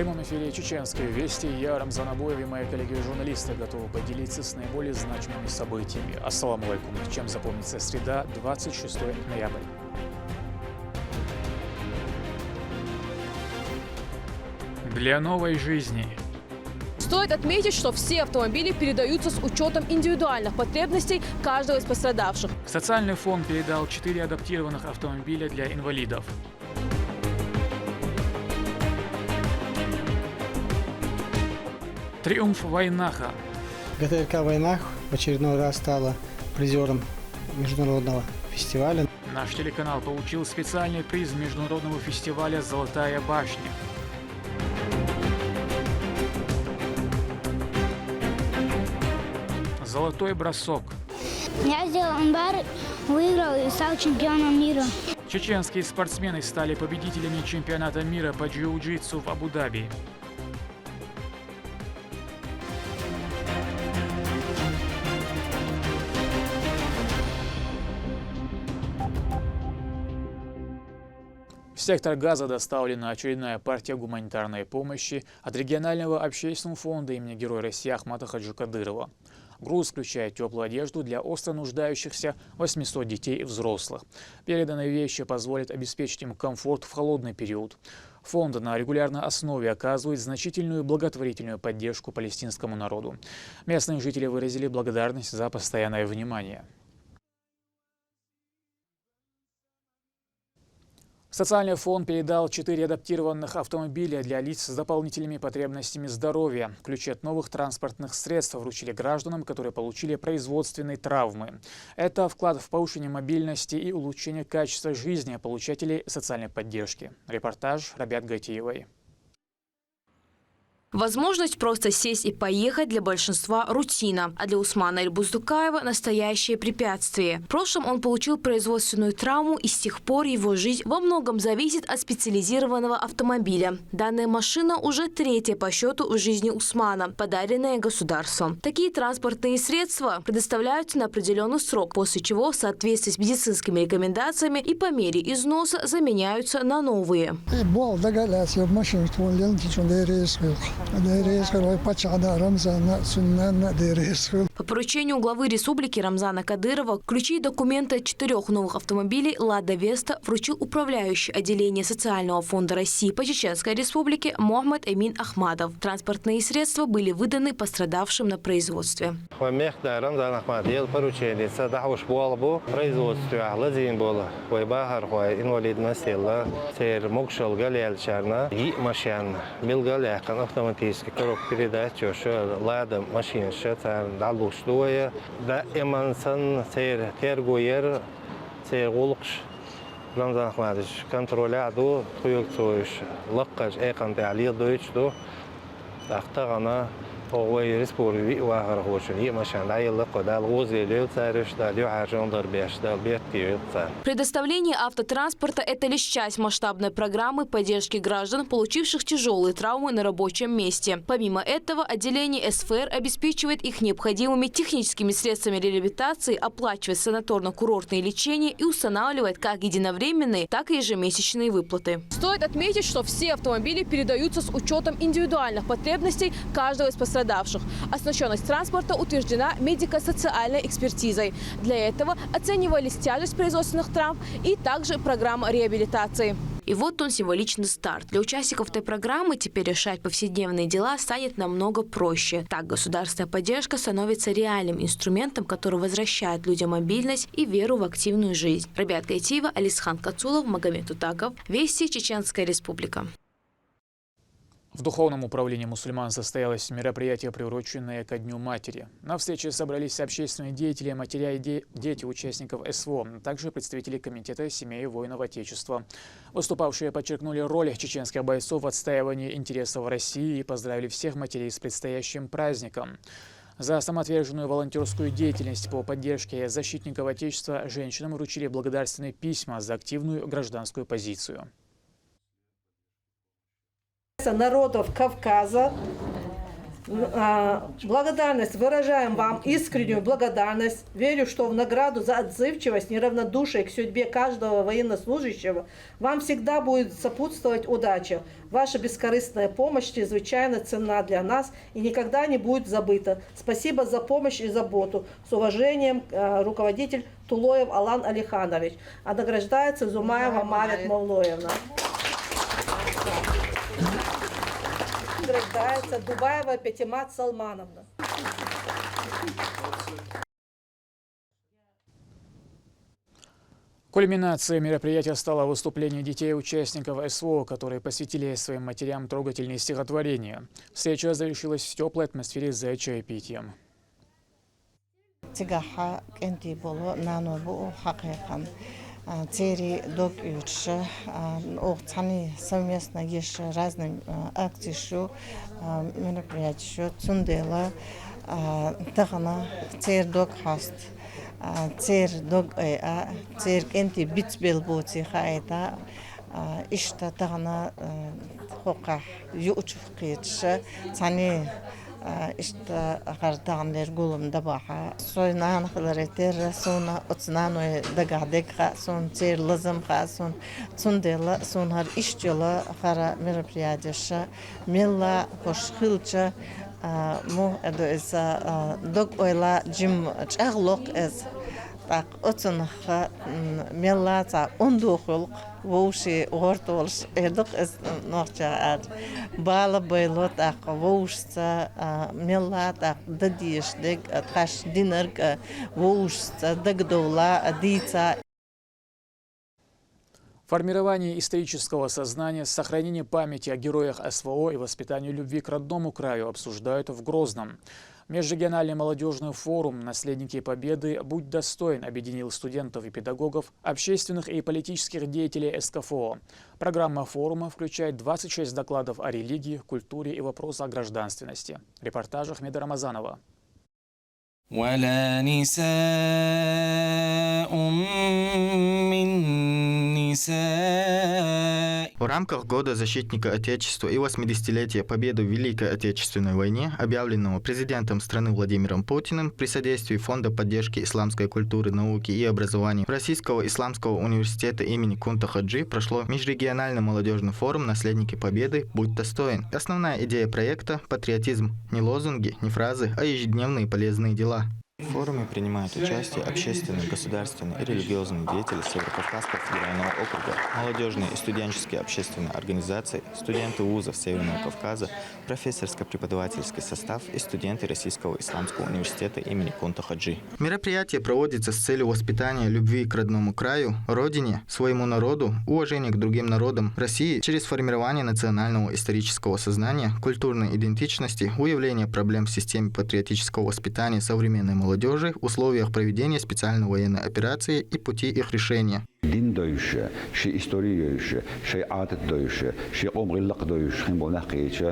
В прямом эфире Чеченской Вести я, Рамзан Абоев, и мои коллеги-журналисты готовы поделиться с наиболее значимыми событиями. Ассаламу алейкум. Чем запомнится среда, 26 ноября. Для новой жизни. Стоит отметить, что все автомобили передаются с учетом индивидуальных потребностей каждого из пострадавших. Социальный фонд передал 4 адаптированных автомобиля для инвалидов. Триумф Вайнаха. ГТРК «Вайнах» в очередной раз стала призером международного фестиваля. Наш телеканал получил специальный приз международного фестиваля «Золотая башня». Золотой бросок. Я сделал амбар, выиграл и стал чемпионом мира. Чеченские спортсмены стали победителями чемпионата мира по джиу-джитсу в Абу-Даби. В сектор Газа доставлена очередная партия гуманитарной помощи от регионального общественного фонда имени Героя России Ахмата Хаджи Кадырова. Груз включает теплую одежду для остро нуждающихся 800 детей и взрослых. Переданные вещи позволят обеспечить им комфорт в холодный период. Фонд на регулярной основе оказывает значительную благотворительную поддержку палестинскому народу. Местные жители выразили благодарность за постоянное внимание. Социальный фонд передал 4 адаптированных автомобиля для лиц с дополнительными потребностями здоровья. Ключи от новых транспортных средств вручили гражданам, которые получили производственные травмы. Это вклад в повышение мобильности и улучшение качества жизни получателей социальной поддержки. Репортаж Рабят Гатиевой. Возможность просто сесть и поехать для большинства рутина, а для Усмана Эль-Буздукаева настоящее препятствие. В прошлом он получил производственную травму, и с тех пор его жизнь во многом зависит от специализированного автомобиля. Данная машина уже 3-я по счету в жизни Усмана, подаренная государством. Такие транспортные средства предоставляются на определенный срок, после чего в соответствии с медицинскими рекомендациями и по мере износа заменяются на новые. По поручению главы Республики Рамзана Кадырова ключи и документы 4 новых автомобилей «Лада Веста» вручил управляющий отделение Социального фонда России по Чеченской Республике Мохаммед Эмин Ахмадов. Транспортные средства были выданы пострадавшим на производстве. Коробка передач, что лада машина, что далу что да эмансан тергуер улукш Рамзан Ахмадович контроляду хуюктуш лаккаж эканте алия дойчду ахтагана Овой Республики вахар хочет и машина айла кодал узелил цариш далю ажондар бешдал беттиются. Предоставление автотранспорта – это лишь часть масштабной программы поддержки граждан, получивших тяжелые травмы на рабочем месте. Помимо этого, отделение СФР обеспечивает их необходимыми техническими средствами реабилитации, оплачивает санаторно-курортные лечения и устанавливает как единовременные, так и ежемесячные выплаты. Стоит отметить, что все автомобили передаются с учетом индивидуальных потребностей каждого из пострадавших. Оснащенность транспорта утверждена медико-социальной экспертизой. Для этого оценивались тяжесть производственных травм и также программа реабилитации. И вот он, символичный старт. Для участников этой программы теперь решать повседневные дела станет намного проще. Так государственная поддержка становится реальным инструментом, который возвращает людям мобильность и веру в активную жизнь. Рабят Гайтиева, Алисхан Кацулов, Магомед Утаков. Вести, Чеченская Республика. В Духовном управлении мусульман состоялось мероприятие, приуроченное ко Дню матери. На встрече собрались общественные деятели, матеря и дети участников СВО, а также представители Комитета семей воинов Отечества. Выступавшие подчеркнули роль чеченских бойцов в отстаивании интересов России и поздравили всех матерей с предстоящим праздником. За самоотверженную волонтерскую деятельность по поддержке защитников Отечества женщинам вручили благодарственные письма за активную гражданскую позицию. Народов Кавказа благодарность, выражаем вам искреннюю благодарность. Верю, что в награду за отзывчивость, неравнодушие к судьбе каждого военнослужащего вам всегда будет сопутствовать удача. Ваша бескорыстная помощь чрезвычайно ценна для нас и никогда не будет забыта. Спасибо за помощь и заботу. С уважением, руководитель Тулоев Алан Алиханович. А награждается Зумаева Мавит Мавлоевна. Награждается Дубаева Петимат Салмановна. Кульминацией мероприятия стало выступление детей-участников СВО, которые посвятили своим матерям трогательные стихотворения. Встреча завершилась в теплой атмосфере за чаепитием. Цери дог ючше, цани совместно еще разные акции шо, мероприятия цундела, тахана цер дог хаст, цер дог цер кенти битсбел боти хайта, ишта тахана хока ючфкитше, цани ишта хартанлер гулум дабаха сой нан хларетер сона отснано дагадека сон цер лазам сон цундела сон хар ишчела хара мероприятия мелла хошхилча мо эдоса дог ойла джим чаглок эс так отсонха мелла та ондохол воуши гортолш эдок эс норча ад бала байлот ак воушца мелла так дадиш дег таш динер воушца дагдола дица. Формирование исторического сознания, сохранение памяти о героях СВО и воспитание любви к родному краю обсуждают в Грозном. Межрегиональный молодежный форум «Наследники Победы. Будь достоин» объединил студентов и педагогов, общественных и политических деятелей СКФО. Программа форума включает 26 докладов о религии, культуре и вопросах гражданственности. Репортаж Ахмеда Рамазанова. В рамках Года защитника Отечества и 80-летия Победы в Великой Отечественной войне, объявленного президентом страны Владимиром Путиным, при содействии Фонда поддержки исламской культуры, науки и образования Российского исламского университета имени Кунта Хаджи прошло межрегиональный молодежный форум «Наследники Победы. Будь достоин». Основная идея проекта – патриотизм. Не лозунги, не фразы, а ежедневные полезные дела. В форуме принимают участие общественные, государственные и религиозные деятели Северокавказского федерального округа, молодежные и студенческие общественные организации, студенты вузов Северного Кавказа, профессорско-преподавательский состав и студенты Российского исламского университета имени Кунта Хаджи. Мероприятие проводится с целью воспитания любви к родному краю, родине, своему народу, уважения к другим народам России через формирование национального исторического сознания, культурной идентичности, выявление проблем в системе патриотического воспитания современной молодежи в условиях проведения специальной военной операции и пути их решения. دين دويش شيء إستوريش شيء عادة دويش شيء قوم غلق دويش خن بناقيش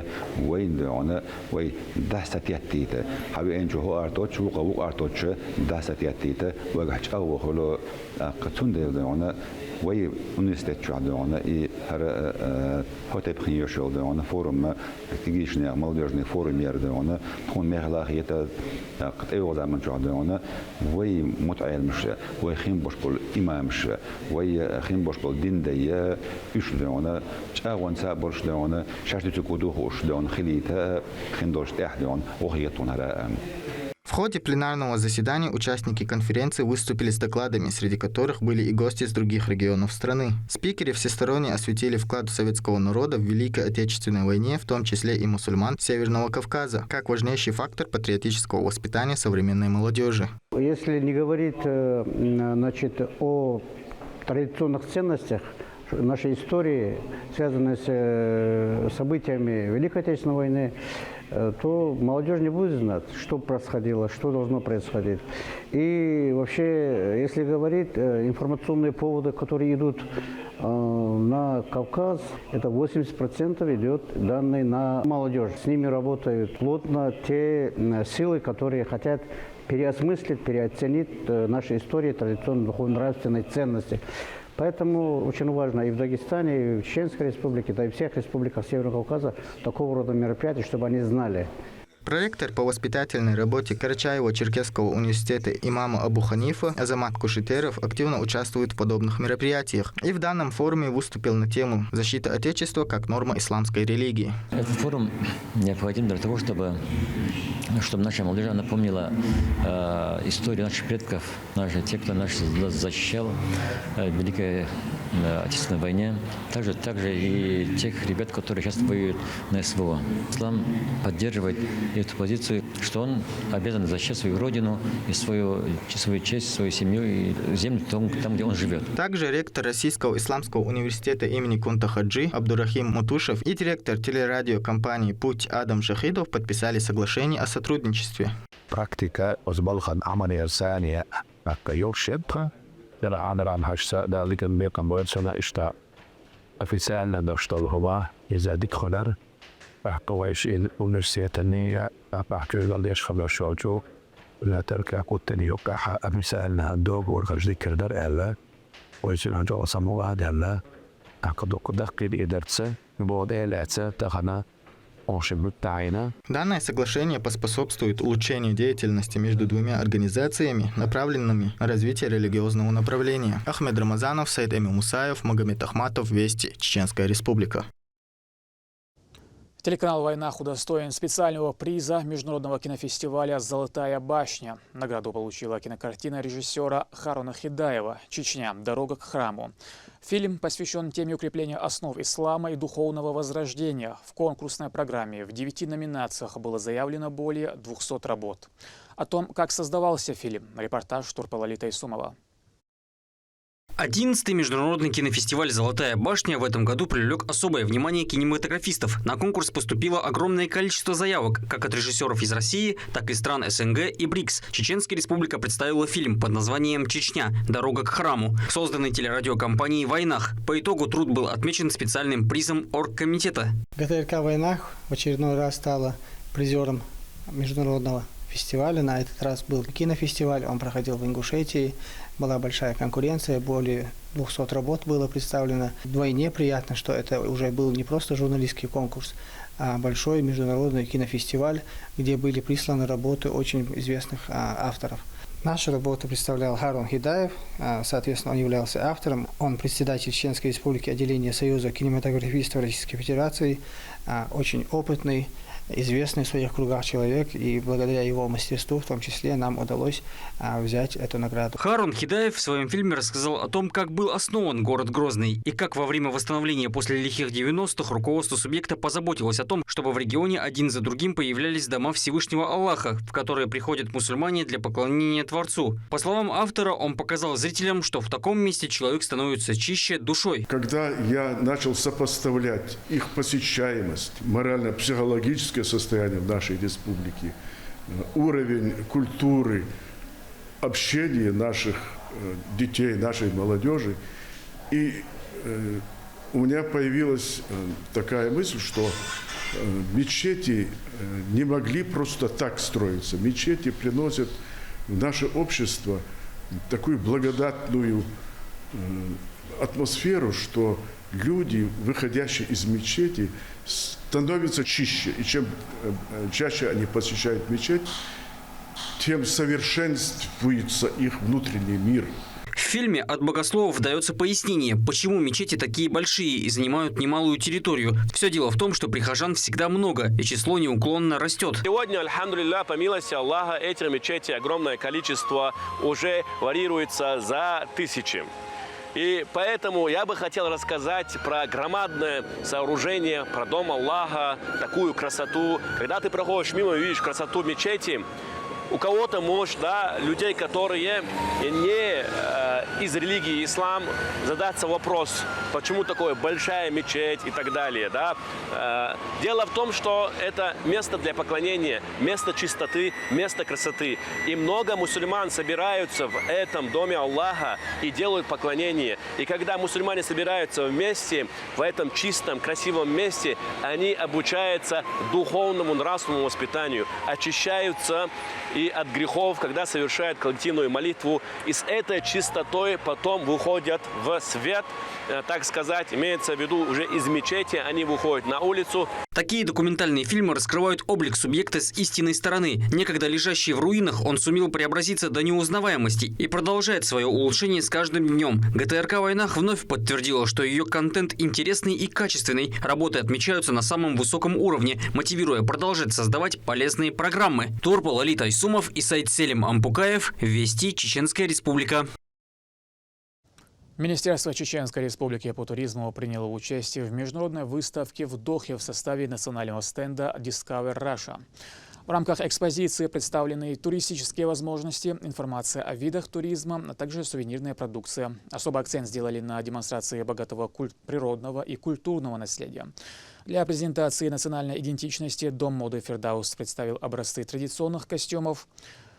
وين دونا وين دهست يتيته حبي إنجو هو أرتوش وقوق أرتوش دهست يتيته وجهش أو خلو قطن دونا وين ونستت شو دونا إيه هر هتب خيوش دونا فورم تجيش نعمل درجة فورم يردونا تكون مغلاقيته قط أيوة زمان شو دونا وين متعال مش وين خين بشكل إمام مش وي خين بشكل دين ديا إيش دونا شأوان سابرش دونا شاشة تكودو خوش دونا خليتها خين دوش تحت دونا وخيطون هراء. В ходе пленарного заседания участники конференции выступили с докладами, среди которых были и гости из других регионов страны. Спикеры всесторонне осветили вклад советского народа в Великой Отечественной войне, в том числе и мусульман Северного Кавказа, как важнейший фактор патриотического воспитания современной молодежи. Если не говорить о традиционных ценностях нашей истории, связанной с событиями Великой Отечественной войны, то молодежь не будет знать, что происходило, что должно происходить. И вообще, если говорить, информационные поводы, которые идут на Кавказ, это 80% идет данные на молодежь. С ними работают плотно те силы, которые хотят переосмыслить, переоценить наши истории, традиционные духовно-нравственные ценности. Поэтому очень важно и в Дагестане, и в Чеченской Республике, да и в всех республиках Северного Кавказа такого рода мероприятия, чтобы они знали. Проректор по воспитательной работе Карачаево-Черкесского университета имама Абу Ханифа Азамат Кушетеров активно участвует в подобных мероприятиях и в данном форуме выступил на тему «Защита Отечества как норма исламской религии». Этот форум необходим для того, чтобы наша молодежь напомнила историю наших предков, те, кто нас защищал в Великой Отечественной войне, также и тех ребят, которые сейчас воюют на СВО. Ислам поддерживает эту позицию, что он обязан защищать свою родину и свою честь, свою семью и землю там, где он живет. Также ректор Российского исламского университета имени Кунта Хаджи Абдурахим Мутушев и директор телерадиокомпании «Путь» Адам Шахидов подписали соглашение о сотрудничестве. Практика озбалхан амания сания аккайошепха деран хашса даликан мекам боерсона ишта официально доштолгова изадик холар أحكواش الأونيفرسيتة النية أحكوا قليش خبر شوجو لا تركع قتني يقع أمثالنا الدوب ورخج ذكر در ألا ويصير جو سموه هذا ألا أكدوك دقيق إدرتسه بود إلاتسه تخنا Данное соглашение поспособствует улучшению деятельности между двумя организациями, направленными на развитие религиозного направления. Ахмед Рамазанов, Саид Эмил Мусаев, Магомед Ахматов, Вести, Чеченская Республика. Телеканал «Войнах» удостоен специального приза международного кинофестиваля «Золотая башня». Награду получила кинокартина режиссера Харуна Хидаева «Чечня. Дорога к храму». Фильм посвящен теме укрепления основ ислама и духовного возрождения. В конкурсной программе в 9 номинациях было заявлено более 200 работ. О том, как создавался фильм, репортаж Турпалали Тайсумова. 11-й международный кинофестиваль «Золотая башня» в этом году привлек особое внимание кинематографистов. На конкурс поступило огромное количество заявок, как от режиссеров из России, так и стран СНГ и БРИКС. Чеченская республика представила фильм под названием «Чечня. Дорога к храму», созданный телерадиокомпанией «Войнах». По итогу труд был отмечен специальным призом оргкомитета. ГТРК «Войнах» в очередной раз стала призером международного фестиваля. На этот раз был кинофестиваль, он проходил в Ингушетии. Была большая конкуренция, более 200 работ было представлено. Вдвойне приятно, что это уже был не просто журналистский конкурс, а большой международный кинофестиваль, где были присланы работы очень известных авторов. Нашу работу представлял Харун Хидаев, соответственно, он являлся автором. Он председатель Чеченской Республики отделения Союза кинематографистов Российской Федерации, очень опытный, известный в своих кругах человек, и благодаря его мастерству в том числе нам удалось взять эту награду. Харун Хидаев в своем фильме рассказал о том, как был основан город Грозный и как во время восстановления после лихих 90-х руководство субъекта позаботилось о том, чтобы в регионе один за другим появлялись дома Всевышнего Аллаха, в которые приходят мусульмане для поклонения Творцу. По словам автора, он показал зрителям, что в таком месте человек становится чище душой. Когда я начал сопоставлять их посещаемость, морально-психологическое состояние в нашей республике, уровень культуры, общения наших детей, нашей молодежи, и у меня появилась такая мысль, что мечети не могли просто так строиться. Мечети приносят в наше общество такую благодатную атмосферу, что люди, выходящие из мечети, становятся чище. И чем чаще они посещают мечеть, тем совершенствуется их внутренний мир. В фильме от богословов дается пояснение, почему мечети такие большие и занимают немалую территорию. Все дело в том, что прихожан всегда много, и число неуклонно растет. Сегодня, альхамдулилля, по милости Аллаха, эти мечети, огромное количество, уже варьируется за тысячи. И поэтому я бы хотел рассказать про громадное сооружение, про дом Аллаха, такую красоту. Когда ты проходишь мимо и видишь красоту мечети, у кого-то, может, людей, которые не из религии ислам, задаться вопрос, почему такое большая мечеть и так далее. Дело в том, что это место для поклонения, место чистоты, место красоты. И много мусульман собираются в этом доме Аллаха и делают поклонение. И когда мусульмане собираются вместе, в этом чистом, красивом месте, они обучаются духовному, нравственному воспитанию, очищаются и от грехов, когда совершают коллективную молитву. И с этой чистотой которые потом выходят в свет, так сказать, имеется в виду уже из мечети, они выходят на улицу. Такие документальные фильмы раскрывают облик субъекта с истинной стороны. Некогда лежащий в руинах, он сумел преобразиться до неузнаваемости и продолжает свое улучшение с каждым днем. ГТРК «Войнах» вновь подтвердила, что ее контент интересный и качественный. Работы отмечаются на самом высоком уровне, мотивируя продолжать создавать полезные программы. Турпал Алит Айсумов и Сайд Селим Ампукаев. Вести, Чеченская Республика. Министерство Чеченской Республики по туризму приняло участие в международной выставке в Дохе в составе национального стенда Discover Russia. В рамках экспозиции представлены туристические возможности, информация о видах туризма, а также сувенирная продукция. Особый акцент сделали на демонстрации богатого природного и культурного наследия. Для презентации национальной идентичности Дом моды «Фердаус» представил образцы традиционных костюмов.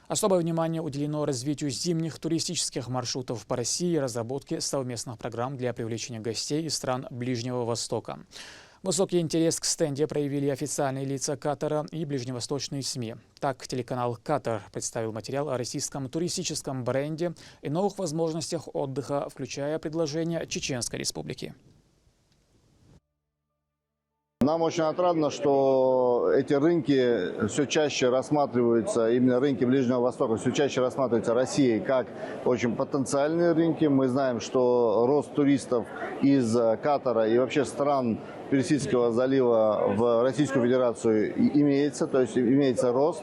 Особое внимание уделено развитию зимних туристических маршрутов по России и разработке совместных программ для привлечения гостей из стран Ближнего Востока. Высокий интерес к стенде проявили официальные лица Катара и ближневосточные СМИ. Так, телеканал «Катар» представил материал о российском туристическом бренде и новых возможностях отдыха, включая предложения Чеченской Республики. Нам очень отрадно, что эти рынки все чаще рассматриваются, именно рынки Ближнего Востока, все чаще рассматриваются Россией как очень потенциальные рынки. Мы знаем, что рост туристов из Катара и вообще стран Персидского залива в Российскую Федерацию имеется, то есть имеется рост.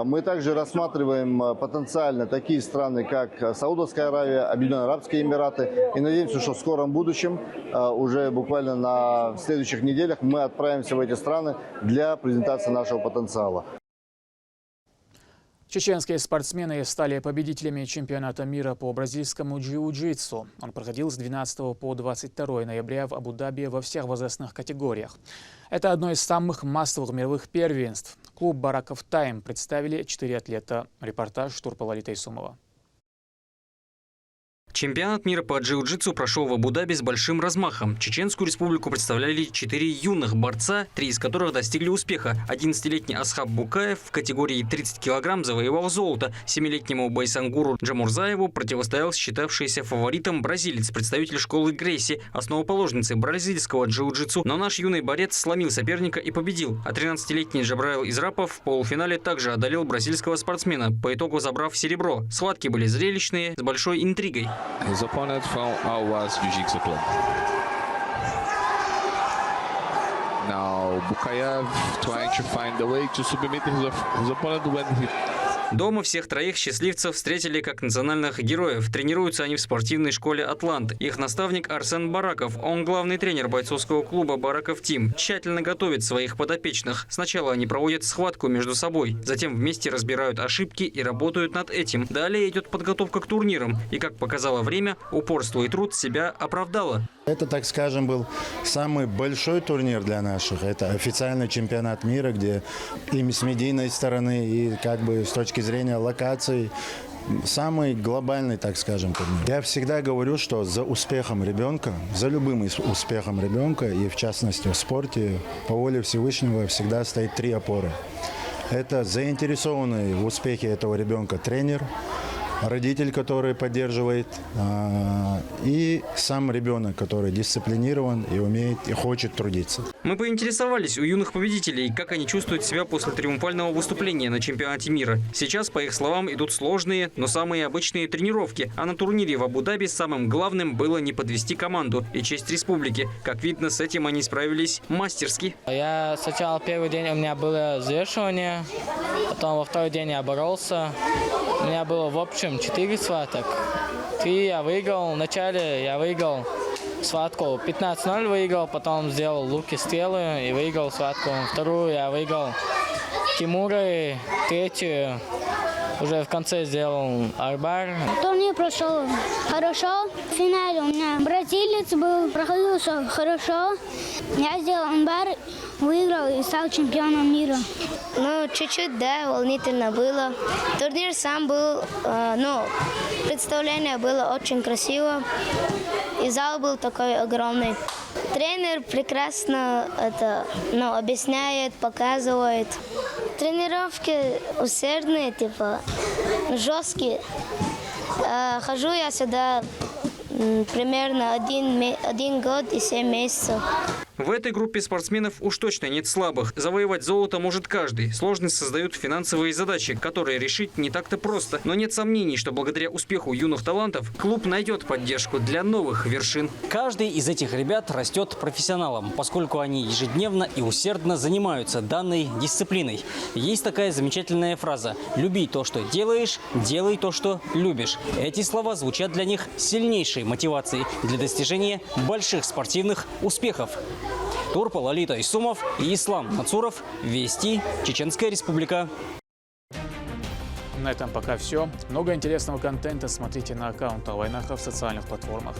Мы также рассматриваем потенциально такие страны, как Саудовская Аравия, Объединенные Арабские Эмираты. И надеемся, что в скором будущем, уже буквально на следующих неделях, мы отправимся в эти страны для презентации нашего потенциала. Чеченские спортсмены стали победителями чемпионата мира по бразильскому джиу-джитсу. Он проходил с 12 по 22 ноября в Абу-Даби во всех возрастных категориях. Это одно из самых массовых мировых первенств. Клуб «Бараков Тайм» представили 4 атлета. Репортаж Турпала Алит Айсумова. Чемпионат мира по джиу-джитсу прошел в Абу-Даби с большим размахом. Чеченскую республику представляли 4 юных борца, 3 из которых достигли успеха. 11-летний Асхаб Букаев в категории 30 килограмм завоевал золото. 7-летнему Байсангуру Джамурзаеву противостоял считавшийся фаворитом бразилец, представитель школы Грейси, основоположницы бразильского джиу-джитсу. Но наш юный борец сломил соперника и победил. А 13-летний Джабраил Израпов в полуфинале также одолел бразильского спортсмена, по итогу забрав серебро. Схватки были зрелищные, с большой интригой. His opponent from our Jiu-Jitsu club. Now Bukayev trying to find a way to submit his opponent when he... Дома всех троих счастливцев встретили как национальных героев. Тренируются они в спортивной школе «Атлант». Их наставник Арсен Бараков. Он главный тренер бойцовского клуба «Бараков Тим». Тщательно готовит своих подопечных. Сначала они проводят схватку между собой. Затем вместе разбирают ошибки и работают над этим. Далее идет подготовка к турнирам. И, как показало время, упорство и труд себя оправдало. Это, так скажем, был самый большой турнир для наших. Это официальный чемпионат мира, где и с медийной стороны, и как бы с точки зрения локаций, самый глобальный, так скажем, турнир. Я всегда говорю, что за успехом ребенка, за любым успехом ребенка, и в частности в спорте, по воле Всевышнего всегда стоит 3 опоры. Это заинтересованный в успехе этого ребенка тренер, родитель, который поддерживает, и сам ребенок, который дисциплинирован и умеет и хочет трудиться. Мы поинтересовались у юных победителей, как они чувствуют себя после триумфального выступления на чемпионате мира. Сейчас, по их словам, идут сложные, но самые обычные тренировки. А на турнире в Абу-Даби самым главным было не подвести команду и честь республики. Как видно, с этим они справились мастерски. Я сначала первый день у меня было взвешивание, потом во второй день я боролся. У меня было в общем 4 схваток. 3 я выиграл. Вначале я выиграл схватку 15-0 выиграл, потом сделал луки, стрелы и выиграл схватку. Вторую я выиграл Тимура, и 3-ю уже в конце сделал арбар. Турнир прошел хорошо. В финале у меня бразилец был, проходил все хорошо. Я сделал арбар, выиграл и стал чемпионом мира. Ну, чуть-чуть, да, волнительно было. Турнир сам был, представление было очень красиво. И зал был такой огромный. Тренер прекрасно объясняет, показывает. Тренировки усердные, жесткие. Хожу я сюда примерно 1 год и 7 месяцев. В этой группе спортсменов уж точно нет слабых. Завоевать золото может каждый. Сложность создают финансовые задачи, которые решить не так-то просто. Но нет сомнений, что благодаря успеху юных талантов клуб найдет поддержку для новых вершин. Каждый из этих ребят растет профессионалом, поскольку они ежедневно и усердно занимаются данной дисциплиной. Есть такая замечательная фраза: «Люби то, что делаешь, делай то, что любишь». Эти слова звучат для них сильнейшей мотивацией для достижения больших спортивных успехов. Турпа Лолита Исумов и Ислам Мацуров. Вести. Чеченская Республика. На этом пока все. Много интересного контента смотрите на аккаунте Вайнаха в социальных платформах.